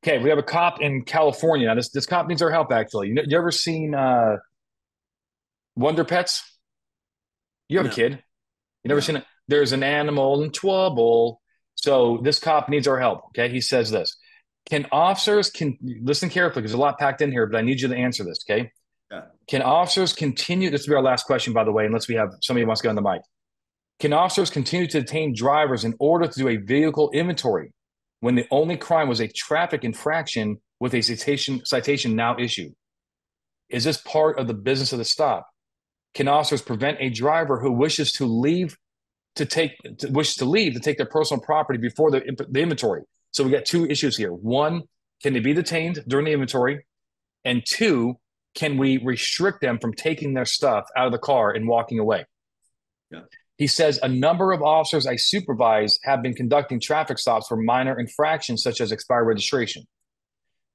Okay, we have a cop in California. Now, this cop needs our help, actually. You ever seen Wonder Pets? You have a No, kid. You never no, seen it? There's an animal in trouble. So this cop needs our help. Okay, he says this. Can listen carefully because there's a lot packed in here, but I need you to answer this. Okay, yeah, can officers continue? This will be our last question, by the way, unless we have somebody who wants to get on the mic. Can officers continue to detain drivers in order to do a vehicle inventory when the only crime was a traffic infraction with a citation now issued? Is this part of the business of the stop? Can officers prevent a driver who wishes to leave to take their personal property before the inventory? So we got two issues here. One, can they be detained during the inventory? And two, can we restrict them from taking their stuff out of the car and walking away? yeah. He says a number of officers I supervise have been conducting traffic stops for minor infractions such as expired registration.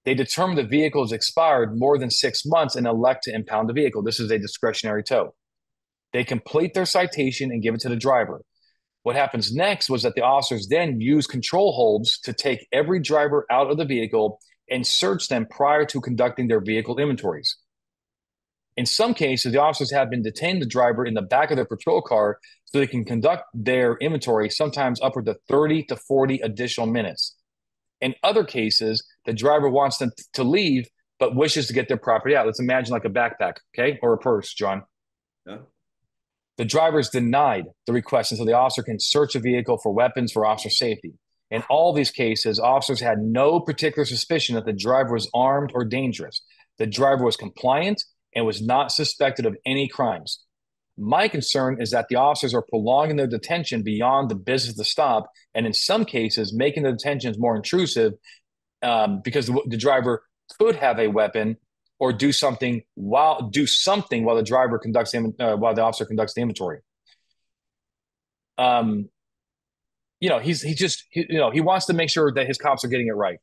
They determine the vehicle is expired more than 6 months and elect to impound the vehicle. This is a discretionary tow. They complete their citation and give it to the driver. What happens next was that the officers then use control holds to take every driver out of the vehicle and search them prior to conducting their vehicle inventories. In some cases, the officers have been detaining the driver in the back of their patrol car so they can conduct their inventory, sometimes upward to 30 to 40 additional minutes. In other cases, the driver wants them to leave but wishes to get their property out. Let's imagine like a backpack, okay, or a purse, John. Yeah. The driver is denied the request until the officer can search a vehicle for weapons for officer safety. In all these cases, officers had no particular suspicion that the driver was armed or dangerous. The driver was compliant and was not suspected of any crimes. My concern is that the officers are prolonging their detention beyond the business of the stop, and in some cases, making the detentions more intrusive because the driver could have a weapon or do something while while the officer conducts the inventory. Um, he wants to make sure that his cops are getting it right.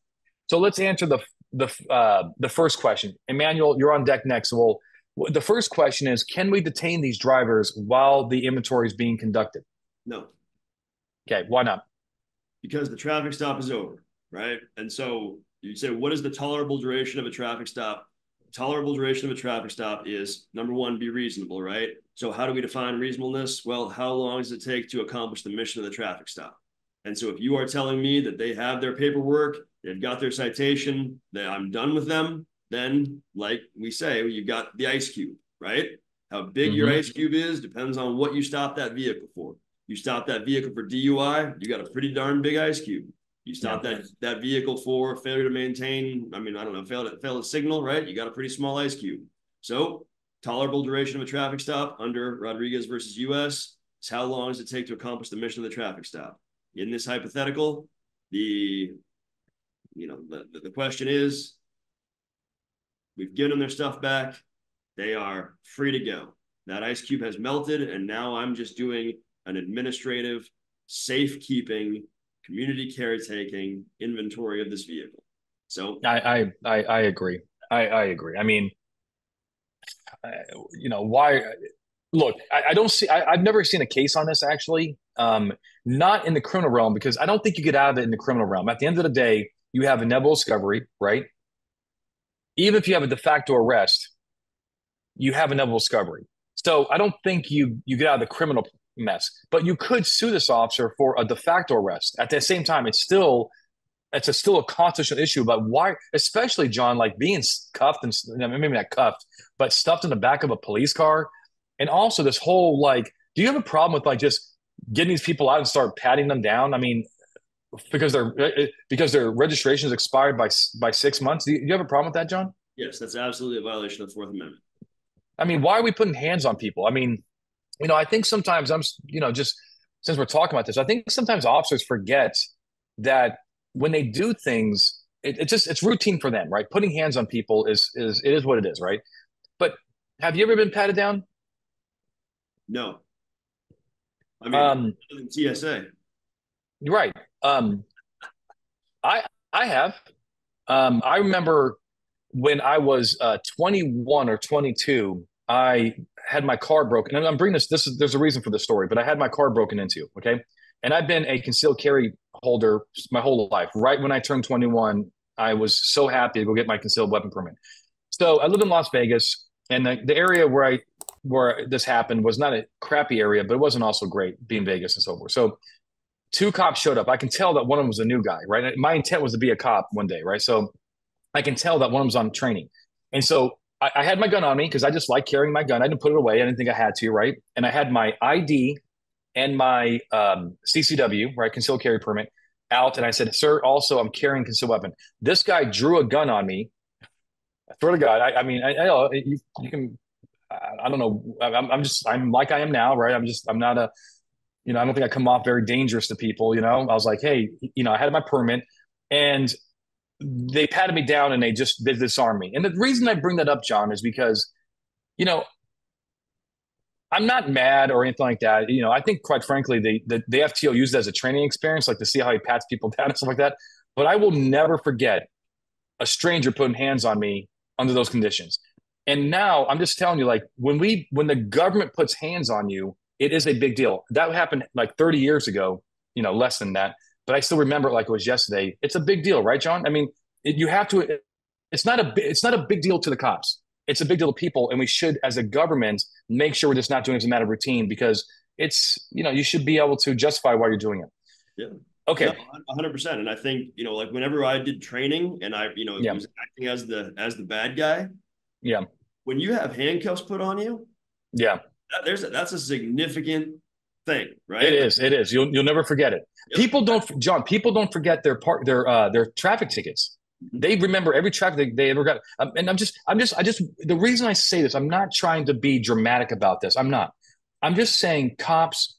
So let's answer the first question. Emmanuel, you're on deck next. So the first question is: can we detain these drivers while the inventory is being conducted? No, Okay, why not? because the traffic stop is over, right? And so you say, what is the tolerable duration of a traffic stop? Tolerable duration of a traffic stop is number one, be reasonable, right? So how do we define reasonableness? Well, how long does it take to accomplish the mission of the traffic stop? And so if you are telling me that they have their paperwork, they've got their citation, that I'm done with them, then like we say, you've got the ice cube, right? How big your Mm-hmm. ice cube is depends on what you stop that vehicle for. You stop that vehicle for DUI, you got a pretty darn big ice cube. You Yeah. stop that vehicle for failure to maintain, I mean, I don't know, fail to signal, right? You got a pretty small ice cube. So tolerable duration of a traffic stop under Rodriguez versus US is how long does it take to accomplish the mission of the traffic stop? In this hypothetical, the question is, we've given them their stuff back. They are free to go. That ice cube has melted, and now I'm just doing an administrative, safekeeping, community caretaking inventory of this vehicle. So, I agree. I agree. I mean, I, why? Look, I don't see. I've never seen a case on this actually. Not in the criminal realm because I don't think you get out of it in the criminal realm. At the end of the day, you have inevitable discovery, right? Even if you have a de facto arrest, you have inevitable discovery. So I don't think you get out of the criminal mess. But you could sue this officer for a de facto arrest. At the same time, still a constitutional issue about why, especially John, like being cuffed and maybe not cuffed, but stuffed in the back of a police car, and also this whole like, do you have a problem with like just getting these people out and start patting them down? I mean, because their registration is expired by 6 months. Do you have a problem with that, John? yes, that's absolutely a violation of the Fourth Amendment. I mean, why are we putting hands on people? I mean, I think sometimes just since we're talking about this, I think sometimes officers forget that when they do things, it's routine for them, right? Putting hands on people is what it is, right? But have you ever been patted down? No, I mean, Um, TSA. right. I have. I remember when I was 21 or 22, I had my car broken. And I'm bringing this. There's a reason for this story, but I had my car broken into. Okay, and I've been a concealed carry holder my whole life. Right when I turned 21, I was so happy to go get my concealed weapon permit. So I live in Las Vegas, and the area where this happened was not a crappy area, but it wasn't also great being Vegas and so forth. So two cops showed up. I can tell that one of them was a new guy, right? My intent was to be a cop one day, right? So I can tell that one of them was on training. And so I had my gun on me because I just like carrying my gun. I didn't put it away. I didn't think I had to, right? And I had my ID and my CCW, right, concealed carry permit, out. And I said, sir, also, I'm carrying a concealed weapon. This guy drew a gun on me. I swear to God. I mean, I know you can, I don't know. I'm like I am now, right? I'm not a, I don't think I come off very dangerous to people. I was like, hey, I had my permit, and they patted me down and they disarmed me. And the reason I bring that up, John, is because, you know, I'm not mad or anything like that. I think quite frankly, the FTO used it as a training experience, like to see how he pats people down and stuff like that. But I will never forget a stranger putting hands on me under those conditions. And now I'm just telling you, like when the government puts hands on you, it is a big deal. That happened like 30 years ago, less than that. But I still remember it like it was yesterday. It's a big deal, right, John? I mean, you have to. It's not a big deal to the cops. It's a big deal to people, and we should, as a government, make sure we're just not doing it as a matter of routine because you should be able to justify why you're doing it. Yeah. No, Okay. 100%. And I think, like whenever I did training and I, Yeah. was acting as the bad guy, Yeah. when you have handcuffs put on you, Yeah. that's a significant thing, It right? Like, is. It is. You'll never forget it. yep. People don't forget their traffic tickets. They remember every traffic they ever got. And the reason I say this, I'm not trying to be dramatic about this. I'm not. I'm just saying cops,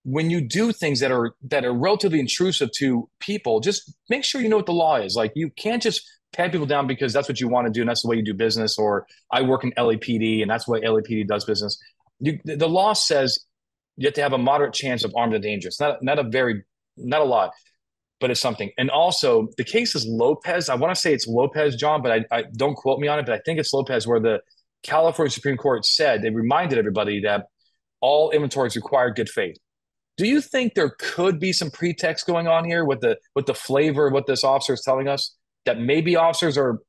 when you do things that are relatively intrusive to people, just make sure you know what the law is. Like you can't just pat people down because that's what you want to do and that's the way you do business. Or I work in LAPD and that's the way LAPD does business. The law says you have to have a moderate chance of armed and dangerous. Not a lot, but it's something. And also, the case is Lopez. I want to say it's Lopez, John, but I don't quote me on it. But I think it's Lopez, where the California Supreme Court said they reminded everybody that all inventories require good faith. Do you think there could be some pretext going on here with the flavor of what this officer is telling us that maybe officers are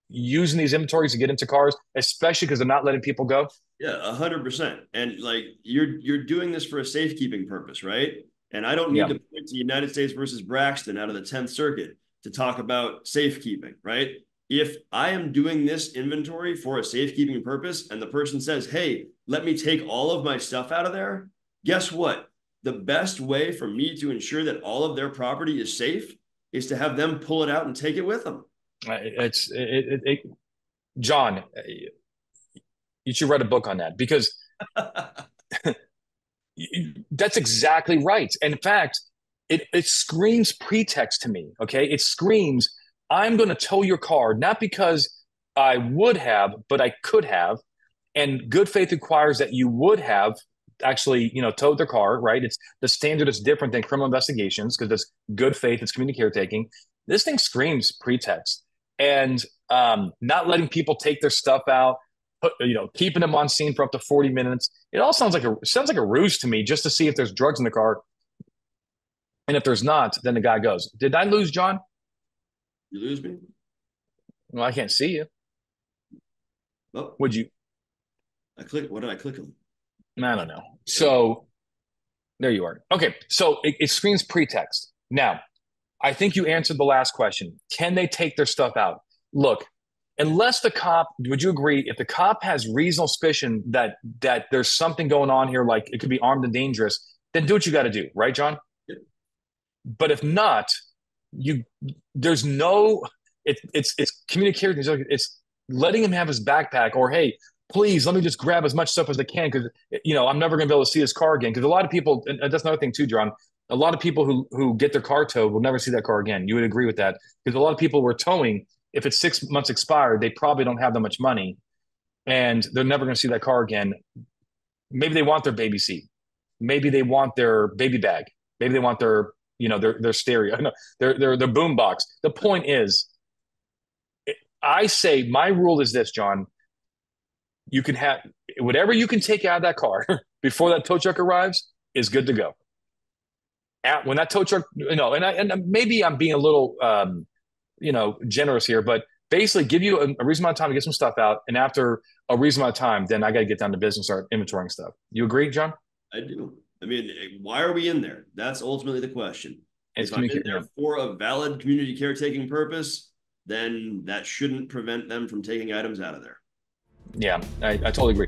using these inventories to get into cars, especially because they're not letting people go? Yeah, 100%. And like you're doing this for a safekeeping purpose, right? And I don't need Yeah. to point to United States versus Braxton out of the 10th Circuit to talk about safekeeping, right? If I am doing this inventory for a safekeeping purpose and the person says, hey, let me take all of my stuff out of there, guess what? The best way for me to ensure that all of their property is safe is to have them pull it out and take it with them. John, you should write a book on that because that's exactly right. In fact, it screams pretext to me. Okay, it screams I'm going to tow your car not because I would have, but I could have, and good faith requires that you would have actually, towed their car. Right? It's the standard is different than criminal investigations because it's good faith, it's community caretaking. This thing screams pretext and not letting people take their stuff out, keeping them on scene for up to 40 minutes. It all sounds like a ruse to me just to see if there's drugs in the car. And if there's not, then the guy goes, did I lose John? You lose me? Well, I can't see you. Oh, Would you? I click. What did I click on? I don't know. So there you are. Okay. So it screams pretext. Now, I think you answered the last question. Can they take their stuff out? Look, unless the cop, would you agree, if the cop has reasonable suspicion that there's something going on here, like it could be armed and dangerous, then do what you got to do, right, John? Yeah. But if not, you there's no it's communicating. It's letting him have his backpack, or hey, please let me just grab as much stuff as I can because I'm never going to be able to see his car again. Because a lot of people, and that's another thing too, John. A lot of people who get their car towed will never see that car again. You would agree with that because a lot of people were towing. If it's 6 months expired, they probably don't have that much money, and they're never going to see that car again. Maybe they want their baby seat. Maybe they want their baby bag. Maybe they want their stereo, no, their boom box. The point is, I say my rule is this, John. You can have whatever you can take out of that car before that tow truck arrives is good to go. When that tow truck, and maybe I'm being a little generous here, but basically give you a reasonable amount of time to get some stuff out, and after a reasonable amount of time, then I got to get down to business, start inventorying stuff. You agree, John? I do. I mean, why are we in there? That's ultimately the question. It's If I'm in communicate. there Yeah, for a valid community caretaking purpose, then that shouldn't prevent them from taking items out of there. yeah, I totally agree.